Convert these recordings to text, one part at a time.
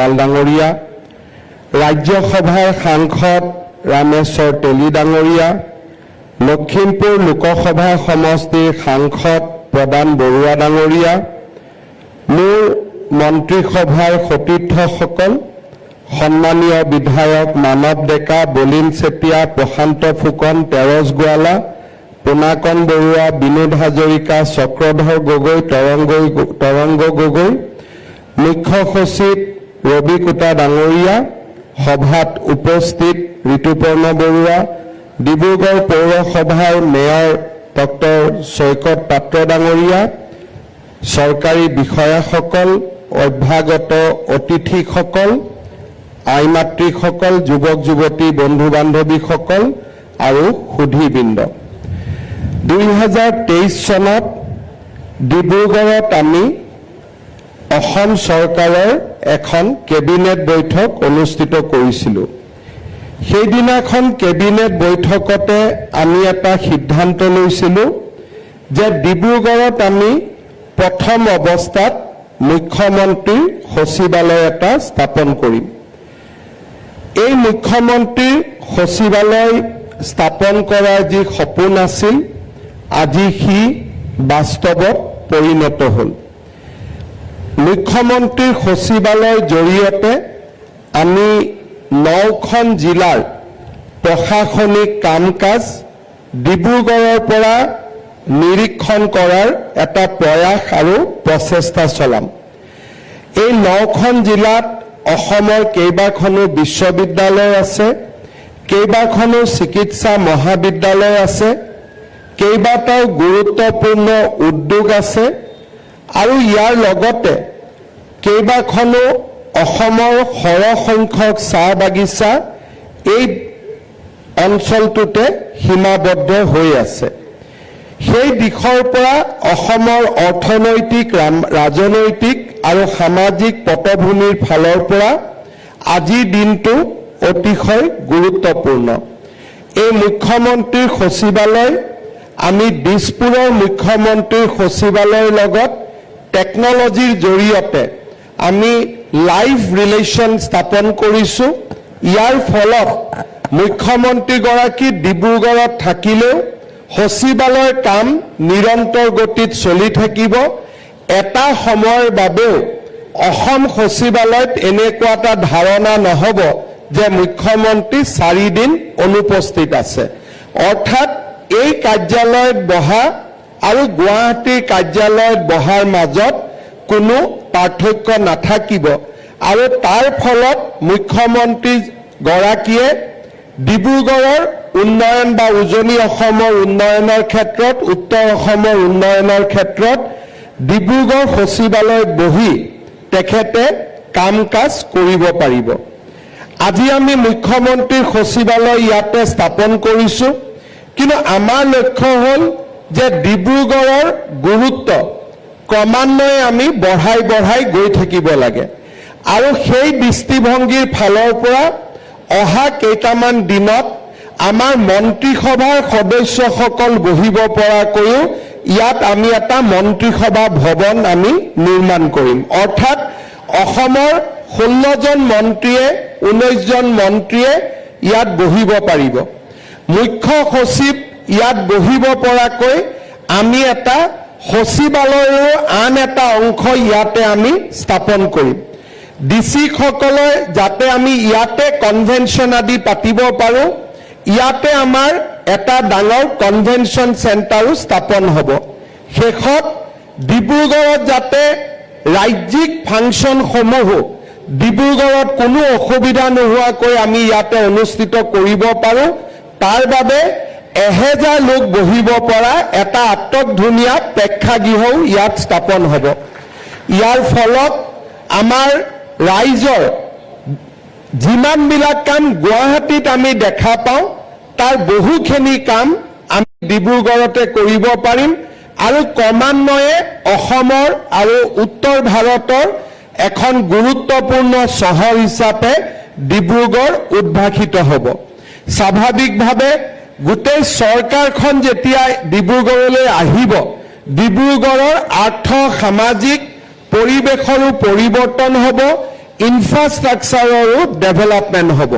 বৰাল ডাঙৰীয়া, ৰাজ্যসভাৰ সাংসদ ৰামেশ্বৰ তেলী ডাঙৰীয়া, লখিমপুৰ লোকসভা সমষ্টিৰ সাংসদ প্ৰদান বৰুৱা ডাঙৰীয়া, মোৰ মন্ত্ৰীসভাৰ সতীৰ্থসকল, সন্মানীয় বিধায়ক মানৱ ডেকা, বলিন চেতিয়া, প্ৰশান্ত ফুকন, তেৰজ গোৱালা, পোনাকন বৰুৱা, বিনোদ হাজৰিকা, চক্ৰধৰ গগৈ, তৰংগ গগৈ, মুখ্য সচিব ৰবি কোটা ডাঙৰীয়া, সভাত উপস্থিত ঋতুপৰ্ণ বৰুৱা, ডিব্ৰুগড় পৌৰসভাৰ মেয়ৰ ডক্টৰ চৈকত পাত্ৰ ডাঙৰীয়া, চৰকাৰী বিষয়াসকল, অভ্যাগত অতিথিসকল, আই মাতৃসকল, যুৱক যুৱতী বন্ধু বান্ধৱীসকল আৰু সুধীবৃন্দ, 2023 চনত ডিব্ৰুগড়ত আমি অসম চৰকাৰৰ এখন কেবিনেট বৈঠক অনুষ্ঠিত কৰিছিলোঁ। সেইদিনাখন কেবিনেট বৈঠকতে আমি এটা সিদ্ধান্ত লৈছিলোঁ যে ডিব্ৰুগড়ত আমি প্ৰথম অৱস্থাত মুখ্যমন্ত্ৰীৰ সচিবালয় এটা স্থাপন কৰিম। এই মুখ্যমন্ত্ৰীৰ সচিবালয় স্থাপন কৰাৰ যি সপোন আছিল, আজি সি বাস্তৱত পৰিণত হ'ল। মুখ্যমন্ত্ৰীৰ সচিবালয়ৰ জৰিয়তে আমি 9খন জিলাৰ প্ৰশাসনিক কাম কাজ ডিব্ৰুগড়ৰ পৰা নিৰীক্ষণ কৰাৰ এটা প্ৰয়াস আৰু প্ৰচেষ্টা চলাম। এই 9খন জিলাত অসমৰ কেইবাখনো বিশ্ববিদ্যালয় আছে, কেইবাখনো চিকিৎসা মহাবিদ্যালয় আছে, কেইবাটাও গুৰুত্বপূৰ্ণ উদ্যোগ আছে আৰু ইয়াৰ লগতে কেইবাখনো অসমৰ সৰহসংখ্যক চাহ বাগিচা এই অঞ্চলটোতে সীমাবদ্ধ হৈ আছে। সেই দিশৰ পৰা অসমৰ অৰ্থনৈতিক, ৰাজনৈতিক আৰু সামাজিক পটভূমিৰ ফালৰ পৰা আজিৰ দিনটো অতিশয় গুৰুত্বপূৰ্ণ। এই মুখ্যমন্ত্ৰীৰ সচিবালয় আমি দিছপুৰৰ মুখ্যমন্ত্ৰীৰ সচিবালয়ৰ লগত টেকনলজিৰ জৰিয়তে আমি লাইভ ৰিলেশ্যন স্থাপন কৰিছোঁ। ইয়াৰ ফলত মুখ্যমন্ত্ৰীগৰাকী ডিব্ৰুগড়ত থাকিলেও সচিবালয়ৰ কাম নিৰন্তৰ গতিত চলি থাকিব। এটা সময়ৰ বাবেও অসম সচিবালয়ত এনেকুৱা এটা ধাৰণা নহ'ব যে মুখ্যমন্ত্ৰী 4 দিন অনুপস্থিত আছে। অৰ্থাৎ এই কাৰ্যালয়ত বহা আৰু গুৱাহাটীৰ কাৰ্যালয়ত বহাৰ মাজত কোনো পাৰ্থক্য নাথাকিব আৰু তাৰ ফলত মুখ্যমন্ত্ৰীগৰাকীয়ে ডিব্ৰুগড়ৰ উন্নয়ন বা উজনি অসমৰ উন্নয়নৰ ক্ষেত্ৰত, উত্তৰ অসমৰ উন্নয়নৰ ক্ষেত্ৰত ডিব্ৰুগড় সচিবালয়ত বহি তেখেতে কাম কাজ কৰিব পাৰিব। আজি আমি মুখ্যমন্ত্ৰীৰ সচিবালয় ইয়াতে স্থাপন কৰিছোঁ, কিন্তু আমাৰ লক্ষ্য হ'ল যে ডিব্ৰুগড়ৰ গুৰুত্ব ক্ৰমান্বয়ে আমি বঢ়াই গৈ থাকিব লাগে আৰু সেই দৃষ্টিভংগীৰ ফালৰ পৰা অহা কেইটামান দিনত আমাৰ মন্ত্ৰীসভাৰ সদস্যসকল বহিব পৰাকৈও ইয়াত আমি এটা মন্ত্ৰীসভা ভৱন আমি নিৰ্মাণ কৰিম। অৰ্থাৎ অসমৰ 16জন মন্ত্ৰীয়ে 19জন মন্ত্ৰীয়ে ইয়াত বহিব পাৰিব। মুখ্য সচিব ইয়াত বহিব পৰাকৈ আমি এটা সচিবালয়ৰ আন এটা অংশ ইয়াতে আমি স্থাপন কৰিম। ডিচিসকলে যাতে আমি ইয়াতে কনভেনশ্যন আদি পাতিব পাৰোঁ, ইয়াতে আমাৰ এটা ডাঙৰ কনভেনশ্যন চেণ্টাৰো স্থাপন হ'ব। শেষত ডিব্ৰুগড়ত যাতে ৰাজ্যিক ফাংচনসমূহো ডিব্ৰুগড়ত কোনো অসুবিধা নোহোৱাকৈ আমি ইয়াতে অনুষ্ঠিত কৰিব পাৰোঁ, তাৰ বাবে 1000 লোক বহিব পৰা এটা আটকধুনীয়া প্ৰেক্ষাগৃহও ইয়াত স্থাপন হ'ব। ইয়াৰ ফলত আমাৰ ৰাইজৰ যিমানবিলাক কাম গুৱাহাটীত আমি দেখা পাওঁ, তাৰ বহুখিনি কাম আমি ডিব্ৰুগড়তে কৰিব পাৰিম আৰু ক্ৰমান্বয়ে অসমৰ আৰু উত্তৰ ভাৰতৰ এখন গুৰুত্বপূৰ্ণ চহৰ হিচাপে ডিব্ৰুগড় উদ্ভাসিত হ'ব। স্বাভাৱিকভাৱে গোটেই চৰকাৰখন যেতিয়া ডিব্ৰুগড়লৈ আহিব, ডিব্ৰুগড়ৰ আৰ্থ সামাজিক পৰিৱেশৰো পৰিৱৰ্তন হ'ব। ইনফ্ৰাষ্ট্ৰাকচাৰৰো ডেভেলপমেণ্ট হ'ব।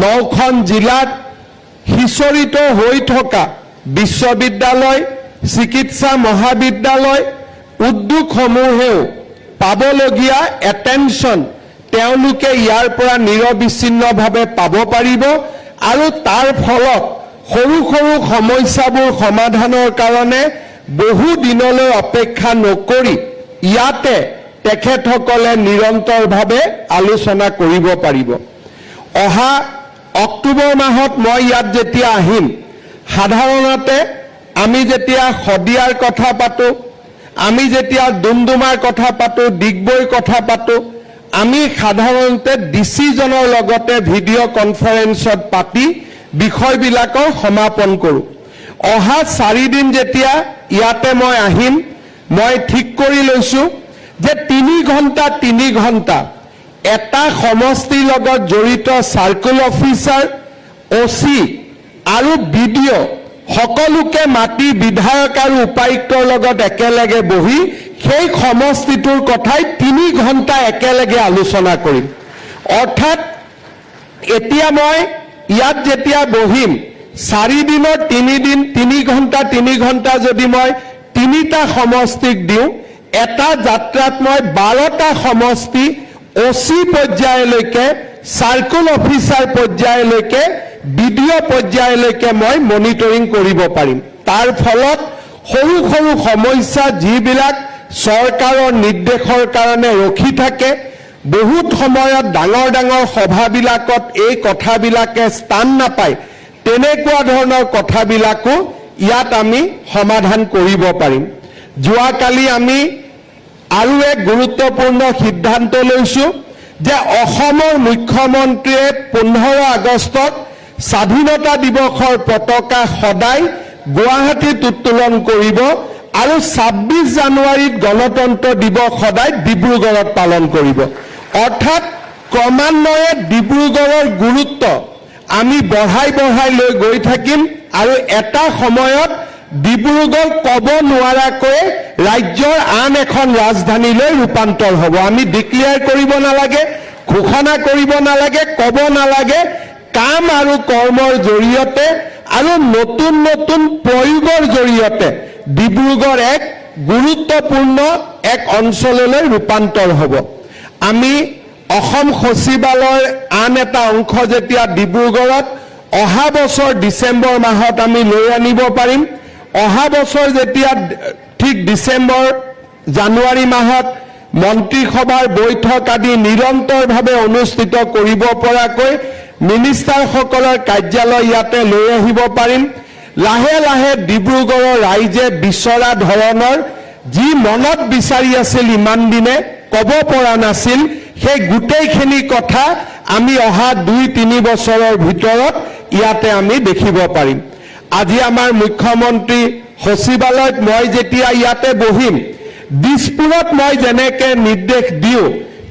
9খন জিলাত সিঁচৰিত হৈ থকা বিশ্ববিদ্যালয়, চিকিৎসা মহাবিদ্যালয়, উদ্যোগসমূহেও পাবলগীয়া এটেনশ্যন তেওঁলোকে ইয়াৰ পৰা নিৰবিচ্ছিন্নভাৱে পাব পাৰিব আৰু তাৰ ফলত সৰু সৰু সমস্যাবোৰ সমাধানৰ কাৰণে বহু দিনলৈ অপেক্ষা নকৰি ইয়াতে তেখেতসকলে নিৰন্তৰভাৱে আলোচনা কৰিব পাৰিব। অহা অক্টোবৰ মাহত মই ইয়াত যেতিয়া আহিম, সাধাৰণতে আমি যেতিয়া শদিয়াৰ কথা পাতোঁ, আমি যেতিয়া ডুমডুমাৰ কথা পাতোঁ, ডিগবৈৰ কথা পাতোঁ, আমি সাধাৰণতে ডিচিজনৰ লগতে ভিডিঅ' কনফাৰেন্সত পাতি বিষয়বিলাকৰ সমাপন কৰোঁ। অহা 4 দিন যেতিয়া ইয়াতে মই আহিম, মই ঠিক কৰি লৈছোঁ যে 3 ঘণ্টা এটা সমষ্টিৰ লগত জড়িত চাৰ্কুল অফিচাৰ, OC আৰু BDO সকলোকে মাতি বিধায়ক আৰু উপায়ুক্তৰ লগত একেলগে বহি সেই সমষ্টিটোৰ কথাই 3 ঘণ্টা একেলগে আলোচনা কৰিম। অৰ্থাৎ এতিয়া মই ইয়াত যেতিয়া বহিম, 4 দিনৰ 3 ঘণ্টা যদি মই 3টা সমষ্টিক দিওঁ, এটা যাত্ৰাত মই 12টা সমষ্টি OC পৰ্যায়লৈকে, চাৰ্কুল অফিচাৰ পৰ্যায়লৈকে, BDO পৰ্যায়লৈকে মই মনিটৰিং কৰিব পাৰিম। তাৰ ফলত সৰু সৰু সমস্যা যিবিলাক চৰকাৰৰ নিৰ্দেশৰ কাৰণে ৰখি থাকে, বহুত সময়ত ডাঙৰ ডাঙৰ সভাবিলাকত এই কথাবিলাকে স্থান নাপায়, তেনেকুৱা ধৰণৰ কথাবিলাকো ইয়াত আমি সমাধান কৰিব পাৰিম। যোৱাকালি আমি আৰু এক গুৰুত্বপূৰ্ণ সিদ্ধান্ত লৈছোঁ যে অসমৰ মুখ্যমন্ত্ৰীয়ে 15 আগষ্টত স্বাধীনতা দিৱসৰ পতাকা সদায় গুৱাহাটীত উত্তোলন কৰিব আৰু 26 জানুৱাৰীত গণতন্ত্ৰ দিৱস সদায় ডিব্ৰুগড়ত পালন কৰিব। অৰ্থাৎ ক্ৰমান্বয়ে ডিব্ৰুগড়ৰ গুৰুত্ব আমি বঢ়াই লৈ গৈ থাকিম আৰু এটা সময়ত ডিব্ৰুগড় ক'ব নোৱাৰাকৈ ৰাজ্যৰ আন এখন ৰাজধানীলৈ ৰূপান্তৰ হ'ব। আমি ডিক্লেয়াৰ কৰিব নালাগে, ঘোষণা কৰিব নালাগে, ক'ব নালাগে, কাম আৰু কৰ্মৰ জৰিয়তে আৰু নতুন নতুন প্ৰয়োগৰ জৰিয়তে ডিব্ৰুগড় এক গুৰুত্বপূৰ্ণ এক অঞ্চললৈ ৰূপান্তৰ হ'ব। আমি অসম সচিবালয়ৰ আন এটা অংশ যেতিয়া ডিব্ৰুগড়ত অহা বছৰ ডিচেম্বৰ মাহত আমি লৈ আনিব পাৰিম, অহা বছৰ যেতিয়া ঠিক ডিচেম্বৰ জানুৱাৰী মাহত মন্ত্ৰীসভাৰ বৈঠক আদি নিৰন্তৰভাৱে অনুষ্ঠিত কৰিব পৰাকৈ মিনিষ্টাৰসকলৰ কাৰ্যালয় ইয়াতে লৈ আহিব পাৰিম। লাহে লাহে ডিব্ৰুগড়ৰ ৰাইজে বিচৰা ধৰণৰ যি মনত বিচাৰি আছিল ইমান দিনে ক'ব পৰা নাছিল, সেই গোটেইখিনি কথা আমি অহা 2-3 বছৰৰ ভিতৰত ইয়াতে আমি দেখিব পাৰিম। আজি আমাৰ মুখ্যমন্ত্ৰী সচিবালয়ত মই যেতিয়া ইয়াতে বহিম, দিছপুৰত মই যেনেকৈ নিৰ্দেশ দিওঁ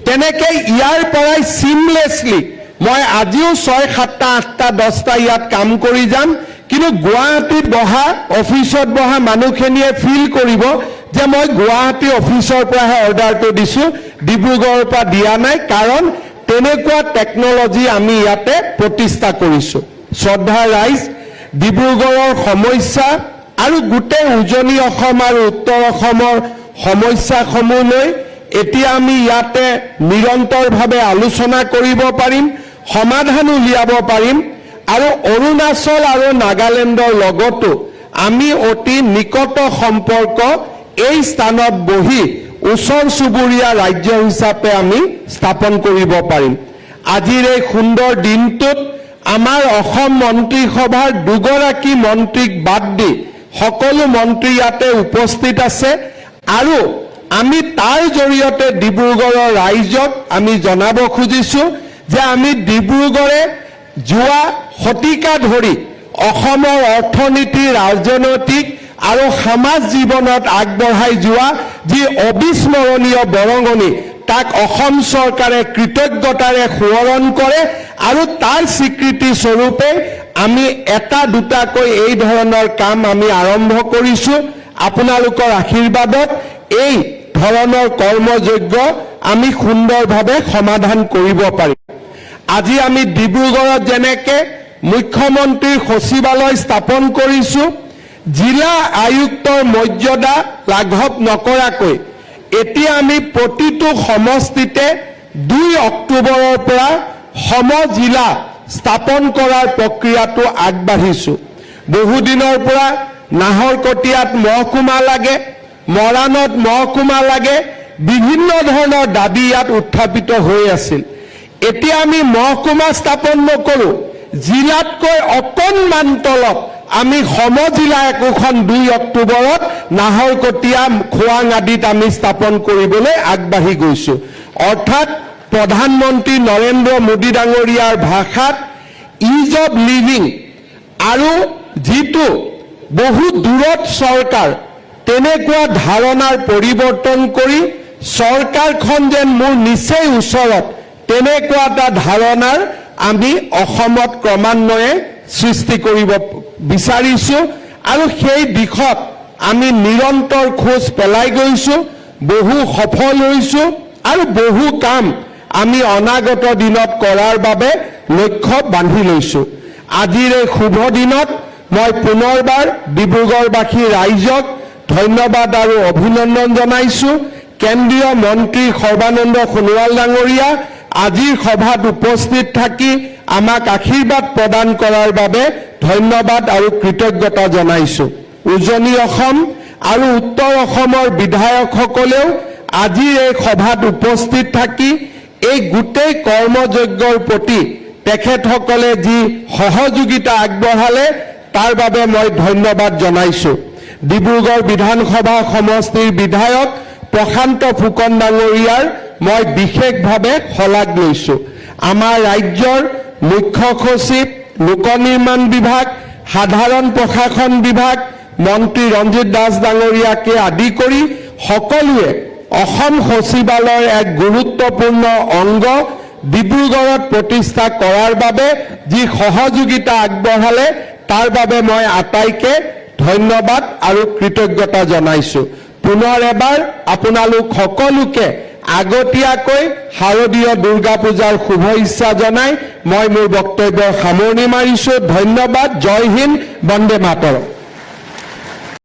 তেনেকৈ ইয়াৰ পৰাই চিমলেছলি মই আজিও 6, 7, 8, 10টা ইয়াত কাম কৰি যাম। কিন্তু গুৱাহাটীত বহা, অফিচত বহা মানুহখিনিয়ে ফিল কৰিব যে মই গুৱাহাটী অফিচৰ পৰাহে অৰ্ডাৰটো দিছোঁ, ডিব্ৰুগড়ৰ পৰা দিয়া নাই, কাৰণ তেনেকুৱা টেকনলজি আমি ইয়াতে প্ৰতিষ্ঠা কৰিছোঁ। শ্ৰদ্ধাৰ ৰাইজ, ডিব্ৰুগড়ৰ সমস্যা আৰু গোটেই উজনি অসম আৰু উত্তৰ অসমৰ সমস্যাসমূহ লৈ এতিয়া আমি ইয়াতে নিৰন্তৰভাৱে আলোচনা কৰিব পাৰিম, সমাধান উলিয়াব পাৰিম আৰু অৰুণাচল আৰু নাগালেণ্ডৰ লগতো আমি অতি নিকট সম্পৰ্ক এই স্থানত বহি ওচৰ চুবুৰীয়া ৰাজ্য হিচাপে আমি স্থাপন কৰিব পাৰিম। আজিৰ এই সুন্দৰ দিনটোত আমাৰ অসম মন্ত্ৰীসভাৰ 2গৰাকী মন্ত্ৰীক বাদ দি সকলো মন্ত্ৰী ইয়াতে উপস্থিত আছে আৰু আমি তাৰ জৰিয়তে ডিব্ৰুগড়ৰ ৰাইজক আমি জনাব খুজিছোঁ যে আমি ডিব্ৰুগড়ে যোৱা শতিকা ধৰি অসমৰ অৰ্থনীতি, ৰাজনৈতিক আৰু সমাজ জীৱনত আগবঢ়াই যোৱা যি অবিস্মৰণীয় বৰঙণি, তাক অসম চৰকাৰে কৃতজ্ঞতাৰে সোঁৱৰণ কৰে আৰু তাৰ স্বীকৃতি স্বৰূপে আমি এটা দুটাকৈ এই ধৰণৰ কাম আমি আৰম্ভ কৰিছোঁ। আপোনালোকৰ আশীৰ্বাদত এই ধৰণৰ কৰ্মযজ্ঞ আমি সুন্দৰভাৱে সমাধান কৰিব পাৰিম। আজি আমি ডিব্ৰুগড়ত যেনেকে মুখ্যমন্ত্ৰীৰ সচিবালয় স্থাপন কৰিছো, জিলা আয়ুক্তৰ মৰ্যাদা লাঘৱ নকৰাকৈ এতিয়া আমি প্ৰতিটো সমষ্টিতে 2 অক্টোবৰৰ পৰা সমজিলা স্থাপন কৰাৰ প্ৰক্ৰিয়াটো আগবাঢ়িছো। বহুদিনৰ পৰা নাহৰকটীয়াত মহকুমা লাগে, মৰাণত মহকুমা লাগে, বিভিন্ন ধৰণৰ দাবী ইয়াত উত্থাপিত হৈ আছিল। এতিয়া আমি মহকুমা স্থাপন নকৰোঁ, জিলাতকৈ অকণমান তলত আমি সমজিলা একোখন 2 অক্টোবৰত নাহৰকটীয়া, খোৱাং আদিত আমি স্থাপন কৰিবলৈ আগবাঢ়ি গৈছো। অৰ্থাৎ প্ৰধানমন্ত্ৰী নৰেন্দ্ৰ মোদী ডাঙৰীয়াৰ ভাষাত ইজ অফ লিভিং আৰু যিটো বহু দূৰত চৰকাৰ, তেনেকুৱা ধাৰণাৰ পৰিৱৰ্তন কৰি চৰকাৰখন যেন মোৰ নিচেই ওচৰত, তেনেকুৱা এটা ধাৰণাৰ আমি অসমত ক্ৰমান্বয়ে সৃষ্টি কৰিব বিচাৰিছো আৰু সেই দিশত আমি নিৰন্তৰ খোজ পেলাই গৈছো, বহু সফল হৈছো আৰু বহু কাম আমি অনাগত দিনত কৰাৰ বাবে লক্ষ্য বান্ধি লৈছো। আজিৰ এই শুভ দিনত মই পুনৰবাৰ ডিব্ৰুগড়বাসী ৰাইজক ধন্যবাদ আৰু অভিনন্দন জনাইছো। কেন্দ্ৰীয় মন্ত্ৰী সৰ্বানন্দ সোণোৱাল ডাঙৰীয়া আজিৰ সভাত উপস্থিত থাকি আমাক আশীৰ্বাদ প্ৰদান কৰাৰ বাবে ধন্যবাদ আৰু কৃতজ্ঞতা জনাইছো। উজনি অসম আৰু উত্তৰ অসমৰ বিধায়কসকলেও আজিৰ এই সভাত উপস্থিত থাকি এই গোটেই কৰ্মযজ্ঞৰ প্ৰতি তেখেতসকলে যি সহযোগিতা আগবঢ়ালে তাৰ বাবে মই ধন্যবাদ জনাইছো। ডিব্ৰুগড় বিধানসভা সমষ্টিৰ বিধায়ক প্ৰশান্ত ফুকন ডাঙৰীয়াৰ মই বিশেষভাৱে শলাগ লৈছো। আমাৰ ৰাজ্যৰ মুখ্য সচিব, লোক নিৰ্মাণ বিভাগ, সাধাৰণ প্ৰশাসন বিভাগ, মন্ত্ৰী ৰঞ্জিত দাস ডাঙৰীয়াকে আদি কৰি সকলোৱে অসম সচিবালয়ৰ এক গুৰুত্বপূৰ্ণ অংগ ডিব্ৰুগড়ত প্ৰতিষ্ঠা কৰাৰ বাবে যি সহযোগিতা আগবঢ়ালে তাৰ বাবে মই আটাইকে ধন্যবাদ আৰু কৃতজ্ঞতা জনাইছো। পুনৰ এবাৰ আপোনালোক সকলোকে আগতীয়াকৈ শাৰদীয় দুৰ্গা পূজাৰ শুভ ইচ্ছা জনাই মই মোৰ বক্তব্যৰ সামৰণি মাৰিছো। ধন্যবাদ। জয় হিন্দ, বন্দে মাতৰম।